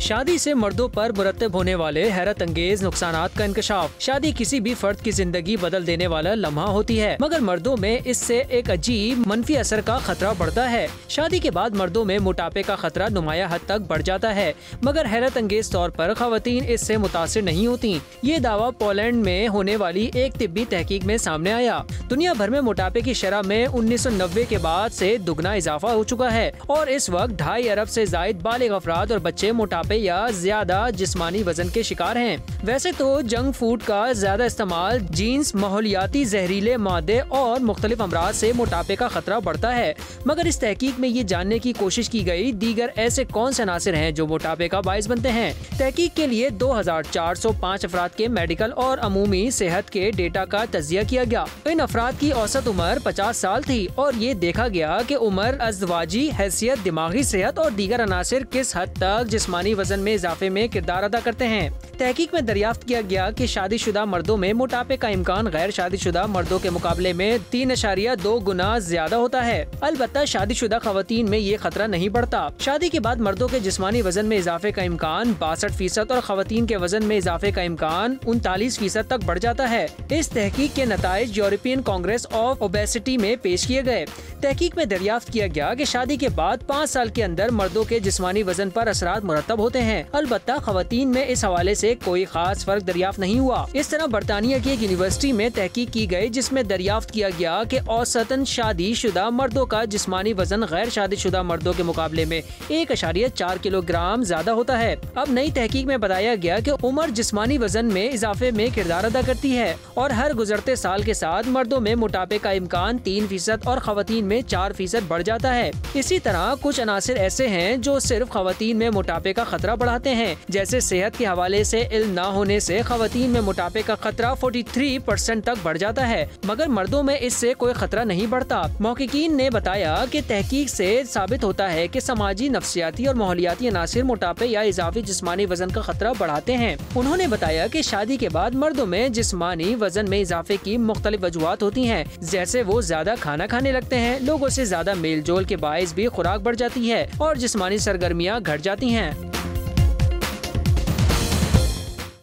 शादी से मर्दों पर मुरतब होने वाले हैरत अंगेज नुकसानात का इंकशाफ। शादी किसी भी फर्द की जिंदगी बदल देने वाला लम्हा होती है, मगर मर्दों में इससे एक अजीब मनफी असर का खतरा बढ़ता है। शादी के बाद मर्दों में मोटापे का खतरा नुमाया हद तक बढ़ जाता है, मगर हैरत अंगेज तौर पर खवातीन इससे मुतासिर नहीं होती। ये दावा पोलैंड में होने वाली एक तिब्बी तहकीक में सामने आया। दुनिया भर में मोटापे की शरह में 1990 के बाद से दुगना इजाफा हो चुका है और इस वक्त 2.5 अरब से जायद बालिग अफराद और बच्चे मोटापे या ज्यादा जिस्मानी वजन के शिकार हैं। वैसे तो जंक फूड का ज्यादा इस्तेमाल, जीन्स, माहौलियाती जहरीले मादे और मुख्तलिफ अमराज से मोटापे का खतरा बढ़ता है, मगर इस तहकीक में ये जानने की कोशिश की गई दीगर ऐसे कौन से अनासिर हैं जो मोटापे का बाइस बनते हैं। तहकीक के लिए 2405 अफराद के मेडिकल और अमूमी सेहत के डेटा का तजिया किया गया। इन अफराद की औसत उम्र 50 साल थी और ये देखा गया कि उम्र, अज़दवाजी हैसियत, दिमागी सेहत और दीगर अनासिर किस हद तक जिस्मानी वजन में इजाफे में किरदार अदा करते हैं। तहकीक में दरियाफ्त किया गया कि शादीशुदा मर्दों में मोटापे का इम्कान गैर शादीशुदा मर्दों के मुकाबले में 3.2 गुना ज्यादा होता है। अलबत्ता शादीशुदा खवातीन में ये खतरा नहीं बढ़ता। शादी के बाद मर्दों के जिस्मानी वजन में इजाफे का इम्कान 62% और खवातीन के वजन में इजाफे का इम्कान 39% तक बढ़ जाता है। इस तहकीक के नताइज यूरोपियन कांग्रेस ऑफ ओबेसिटी में पेश किए गए। तहकीक में दरियाफ्त किया गया कि शादी के बाद 5 साल के अंदर मर्दों के जिस्मानी वजन पर असरात मुरतब होते हैं। अलबत्ता खवातीन में इस हवाले से कोई खास फर्क दरियाफ्त नहीं हुआ। इस तरह बरतानिया की एक यूनिवर्सिटी में तहकीक की गई जिसमें दरियाफ्त किया गया कि औसतन शादीशुदा मर्दों का जिस्मानी वजन गैर शादीशुदा मर्दों के मुकाबले में 1.4 किलोग्राम ज्यादा होता है। अब नई तहकीक में बताया गया कि उम्र जिस्मानी वजन में इजाफे में किरदार अदा करती है और हर गुजरते साल के साथ मर्दों में मोटापे का इम्कान 3% और खवातीन में 4% बढ़ जाता है। इसी तरह कुछ अनासिर ऐसे हैं जो सिर्फ खवातीन में मोटापे का खतरा बढ़ाते हैं, जैसे सेहत के हवाले से इल्म न होने से खवातीन में मोटापे का खतरा 43% तक बढ़ जाता है, मगर मर्दों में इससे कोई खतरा नहीं बढ़ता। महक़क़ीन ने बताया कि तहकीक से साबित होता है कि समाजी, नफ्सियाती और माहौलियाती अनासिर मोटापे या इजाफी जिस्मानी वजन का खतरा बढ़ाते हैं। उन्होंने बताया कि शादी के बाद मर्दों में जिस्मानी वजन में इजाफे की मुख्तलिफ वजूहात होती हैं, जैसे वो ज्यादा खाना खाने लगते हैं, लोगों से ज्यादा मेल जोल के बाइस भी खुराक बढ़ जाती है और जिस्मानी सरगर्मियाँ घट जाती हैं।